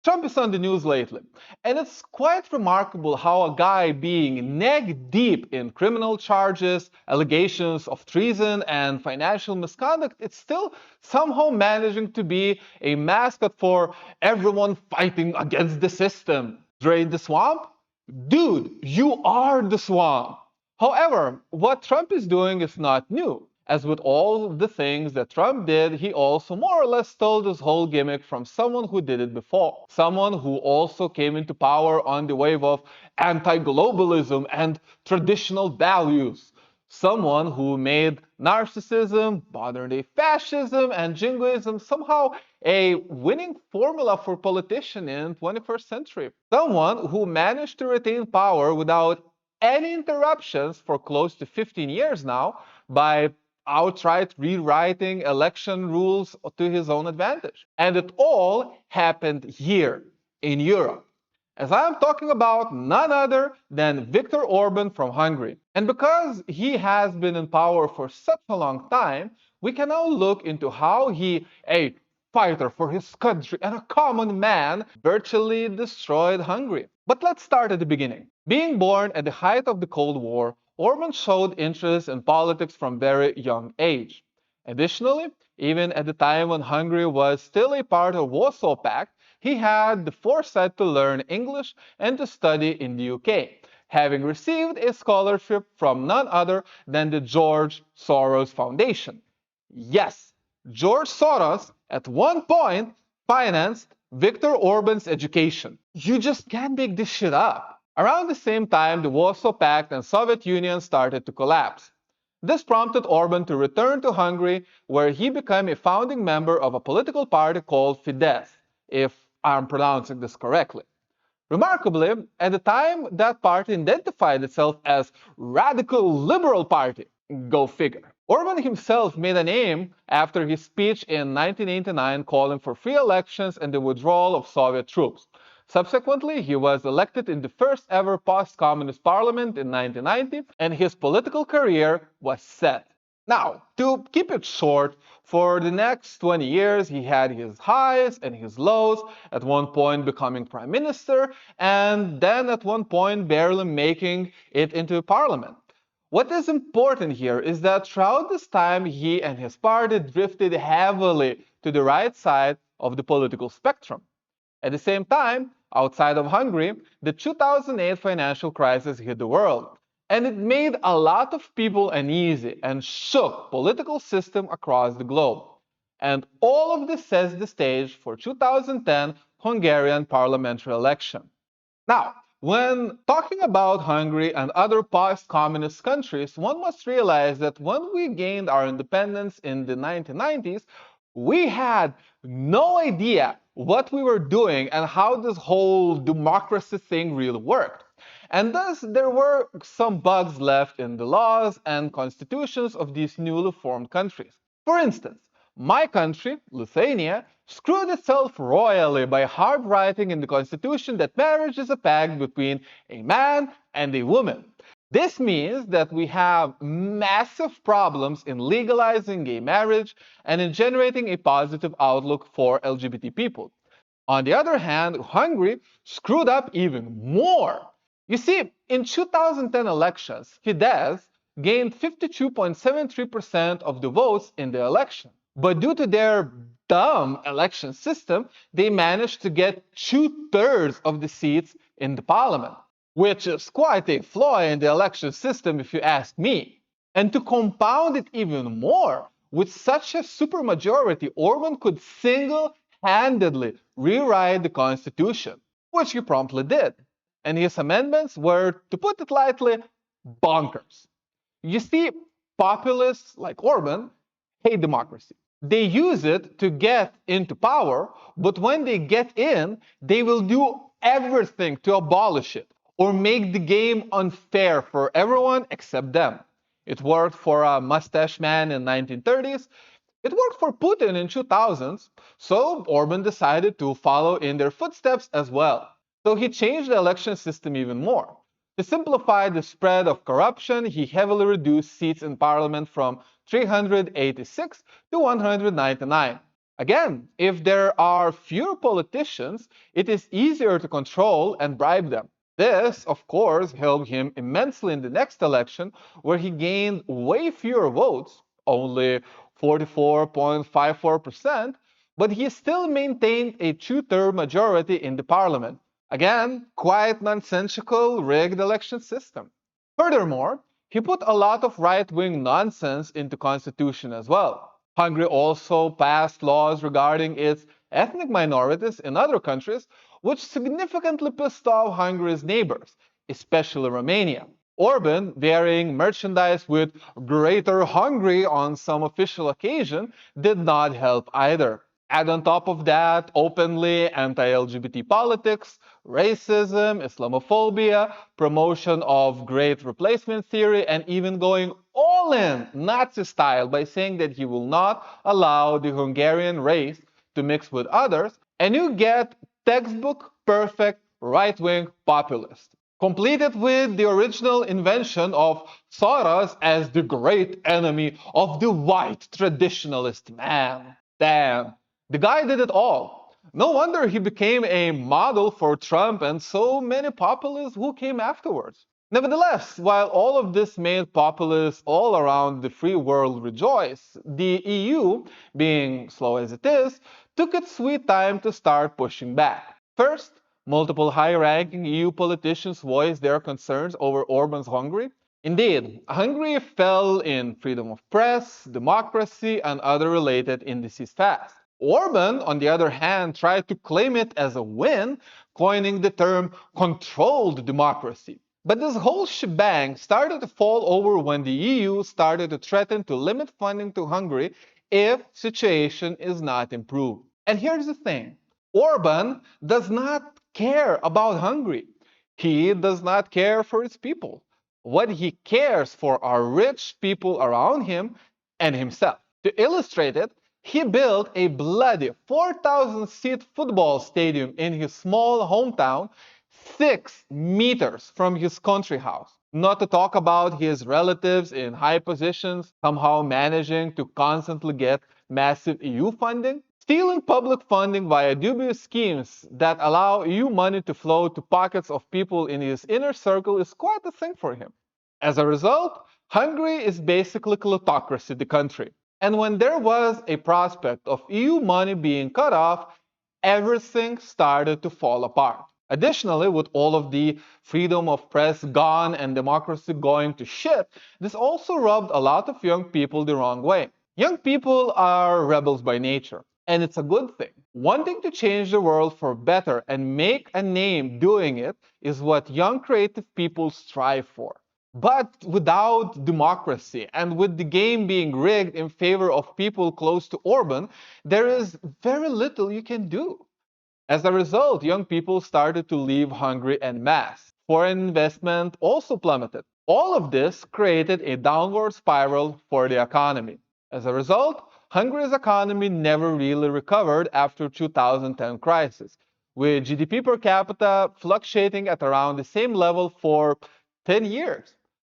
Trump is on the news lately, and it's quite remarkable how a guy being neck deep in criminal charges, allegations of treason, and financial misconduct, it's still somehow managing to be a mascot for everyone fighting against the system. Drain the swamp? Dude, you are the swamp. However, what Trump is doing is not new. As with all the things that Trump did, he also more or less stole this whole gimmick from someone who did it before. Someone who also came into power on the wave of anti-globalism and traditional values. Someone who made narcissism, modern-day fascism, and jingoism somehow a winning formula for politicians in 21st century. Someone who managed to retain power without any interruptions for close to 15 years now by outright rewriting election rules to his own advantage. And it all happened here in Europe. As I am talking about none other than Viktor Orban from Hungary. And because he has been in power for such a long time, we can now look into how he, a fighter for his country and a common man, virtually destroyed Hungary. But let's start at the beginning. Being born at the height of the Cold War, Orban showed interest in politics from a very young age. Additionally, even at the time when Hungary was still a part of Warsaw Pact, he had the foresight to learn English and to study in the UK, having received a scholarship from none other than the George Soros Foundation. Yes, George Soros at one point financed Viktor Orban's education. You just can't make this shit up. Around the same time, the Warsaw Pact and Soviet Union started to collapse. This prompted Orban to return to Hungary, where he became a founding member of a political party called Fidesz, if I'm pronouncing this correctly. Remarkably, at the time, that party identified itself as Radical Liberal Party. Go figure. Orban himself made a name after his speech in 1989 calling for free elections and the withdrawal of Soviet troops. Subsequently, he was elected in the first ever post-communist parliament in 1990, and his political career was set. Now, to keep it short, for the next 20 years, he had his highs and his lows, at one point becoming prime minister, and then at one point barely making it into parliament. What is important here is that throughout this time, he and his party drifted heavily to the right side of the political spectrum. At the same time, outside of Hungary, the 2008 financial crisis hit the world, and it made a lot of people uneasy and shook political system across the globe. And all of this sets the stage for 2010 Hungarian parliamentary election. Now, when talking about Hungary and other post-communist countries, one must realize that when we gained our independence in the 1990s, we had no idea what we were doing and how this whole democracy thing really worked. And thus, there were some bugs left in the laws and constitutions of these newly formed countries. For instance, my country, Lithuania, screwed itself royally by hard writing in the constitution that marriage is a pact between a man and a woman. This means that we have massive problems in legalizing gay marriage and in generating a positive outlook for LGBT people. On the other hand, Hungary screwed up even more. You see, in 2010 elections, Fidesz gained 52.73% of the votes in the election. But due to their dumb election system, they managed to get 2/3 of the seats in the parliament, which is quite a flaw in the election system if you ask me. And to compound it even more, with such a supermajority, Orban could single-handedly rewrite the constitution, which he promptly did. And his amendments were, to put it lightly, bonkers. You see, populists like Orban hate democracy. They use it to get into power, but when they get in, they will do everything to abolish it or make the game unfair for everyone except them. It worked for a mustache man in the 1930s. It worked for Putin in 2000s, so Orban decided to follow in their footsteps as well. So he changed the election system even more. To simplify the spread of corruption, he heavily reduced seats in parliament from 386 to 199. Again, if there are fewer politicians, it is easier to control and bribe them. This, of course, helped him immensely in the next election, where he gained way fewer votes, only 44.54%, but he still maintained a two-third majority in the parliament. Again, quite nonsensical, rigged election system. Furthermore, he put a lot of right-wing nonsense into constitution as well. Hungary also passed laws regarding its ethnic minorities in other countries, which significantly pissed off Hungary's neighbors, especially Romania. Orban, wearing merchandise with Greater Hungary on some official occasion, did not help either. Add on top of that openly anti-LGBT politics, racism, Islamophobia, promotion of great replacement theory, and even going all in Nazi style by saying that he will not allow the Hungarian race to mix with others, and you get textbook perfect right-wing populist. Completed with the original invention of Soros as the great enemy of the white traditionalist man. Damn. The guy did it all. No wonder he became a model for Trump and so many populists who came afterwards. Nevertheless, while all of this made populists all around the free world rejoice, the EU, being slow as it is, took its sweet time to start pushing back. First, multiple high-ranking EU politicians voiced their concerns over Orban's Hungary. Indeed, Hungary fell in freedom of press, democracy, and other related indices fast. Orban, on the other hand, tried to claim it as a win, coining the term controlled democracy. But this whole shebang started to fall over when the EU started to threaten to limit funding to Hungary if situation is not improved. And here's the thing. Orban does not care about Hungary. He does not care for its people. What he cares for are rich people around him and himself. To illustrate it, he built a bloody 4,000-seat football stadium in his small hometown, 6 meters from his country house. Not to talk about his relatives in high positions somehow managing to constantly get massive EU funding. Stealing public funding via dubious schemes that allow EU money to flow to pockets of people in his inner circle is quite a thing for him. As a result, Hungary is basically plutocracy, the country. And when there was a prospect of EU money being cut off, everything started to fall apart. Additionally, with all of the freedom of press gone and democracy going to shit, this also rubbed a lot of young people the wrong way. Young people are rebels by nature, and it's a good thing. Wanting to change the world for better and make a name doing it is what young creative people strive for. But without democracy and with the game being rigged in favor of people close to Orban, there is very little you can do. As a result, young people started to leave Hungary en masse. Foreign investment also plummeted. All of this created a downward spiral for the economy. As a result, Hungary's economy never really recovered after 2010 crisis, with GDP per capita fluctuating at around the same level for 10 years.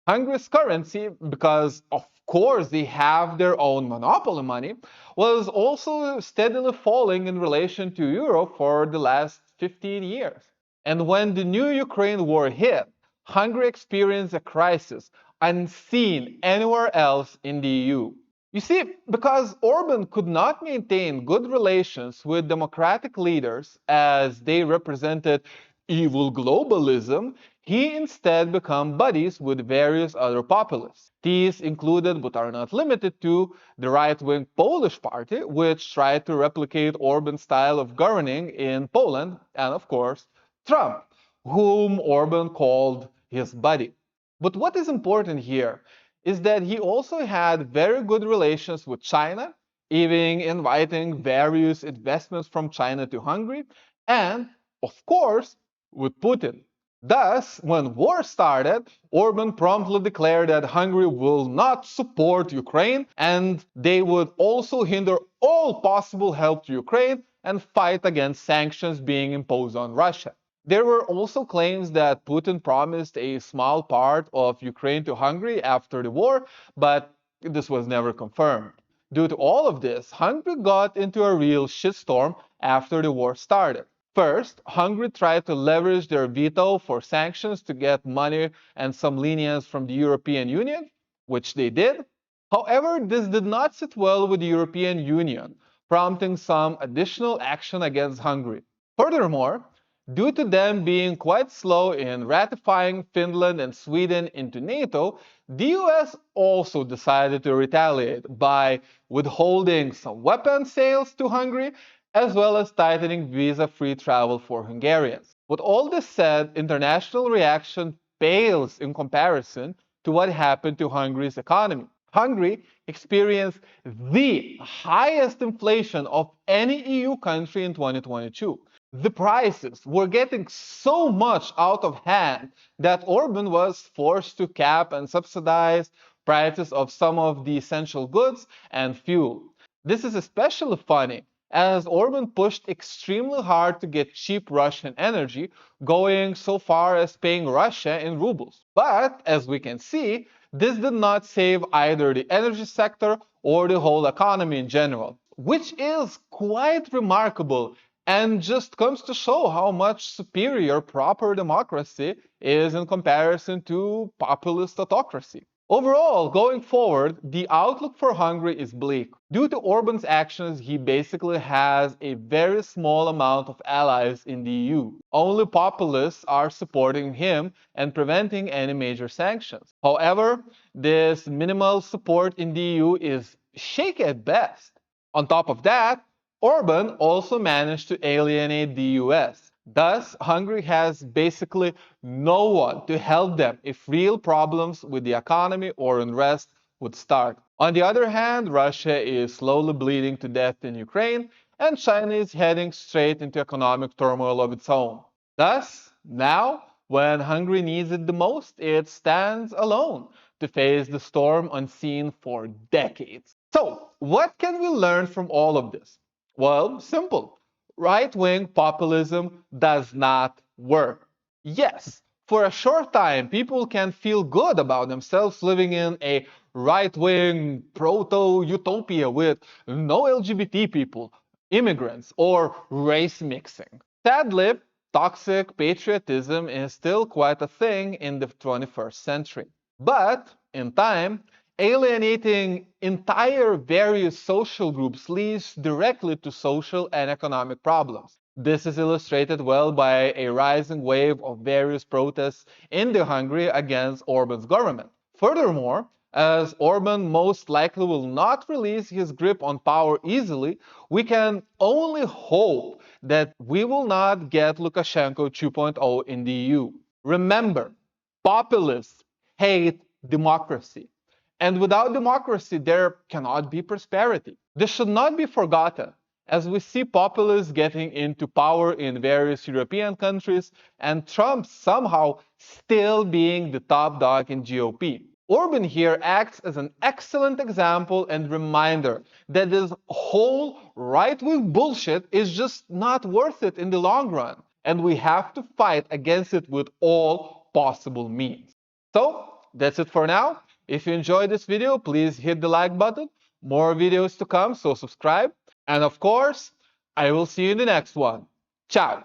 Hungary's currency, because of course they have their own monopoly money, was also steadily falling in relation to euro for the last 15 years. And when the new Ukraine war hit, Hungary experienced a crisis unseen anywhere else in the EU. You see, because Orban could not maintain good relations with democratic leaders as they represented evil globalism, he instead became buddies with various other populists. These included, but are not limited to, the right-wing Polish party, which tried to replicate Orban's style of governing in Poland, and of course, Trump, whom Orban called his buddy. But what is important here is that he also had very good relations with China, even inviting various investments from China to Hungary, and, of course, with Putin. Thus, when war started, Orban promptly declared that Hungary will not support Ukraine and they would also hinder all possible help to Ukraine and fight against sanctions being imposed on Russia. There were also claims that Putin promised a small part of Ukraine to Hungary after the war, but this was never confirmed. Due to all of this, Hungary got into a real shitstorm after the war started. First, Hungary tried to leverage their veto for sanctions to get money and some lenience from the European Union, which they did. However, this did not sit well with the European Union, prompting some additional action against Hungary. Furthermore, due to them being quite slow in ratifying Finland and Sweden into NATO, the US also decided to retaliate by withholding some weapon sales to Hungary, as well as tightening visa-free travel for Hungarians. With all this said, international reaction pales in comparison to what happened to Hungary's economy. Hungary experienced the highest inflation of any EU country in 2022. The prices were getting so much out of hand that Orban was forced to cap and subsidize prices of some of the essential goods and fuel. This is especially funny as Orban pushed extremely hard to get cheap Russian energy, going so far as paying Russia in rubles. But, as we can see, this did not save either the energy sector or the whole economy in general, which is quite remarkable and just comes to show how much superior proper democracy is in comparison to populist autocracy. Overall, going forward, the outlook for Hungary is bleak. Due to Orban's actions, he basically has a very small amount of allies in the EU. Only populists are supporting him and preventing any major sanctions. However, this minimal support in the EU is shaky at best. On top of that, Orban also managed to alienate the US. Thus, Hungary has basically no one to help them if real problems with the economy or unrest would start. On the other hand, Russia is slowly bleeding to death in Ukraine, and China is heading straight into economic turmoil of its own. Thus, now, when Hungary needs it the most, it stands alone to face the storm unseen for decades. So, what can we learn from all of this? Well, simple. Right-wing populism does not work. Yes, for a short time, people can feel good about themselves living in a right-wing proto-utopia with no LGBT people, immigrants, or race mixing. Sadly, toxic patriotism is still quite a thing in the 21st century. But, in time, alienating entire various social groups leads directly to social and economic problems. This is illustrated well by a rising wave of various protests in Hungary against Orban's government. Furthermore, as Orban most likely will not release his grip on power easily, we can only hope that we will not get Lukashenko 2.0 in the EU. Remember, populists hate democracy. And without democracy, there cannot be prosperity. This should not be forgotten, as we see populists getting into power in various European countries and Trump somehow still being the top dog in GOP. Orban here acts as an excellent example and reminder that this whole right-wing bullshit is just not worth it in the long run, and we have to fight against it with all possible means. So, that's it for now. If you enjoyed this video, please hit the like button. More videos to come, so subscribe. And of course, I will see you in the next one. Ciao!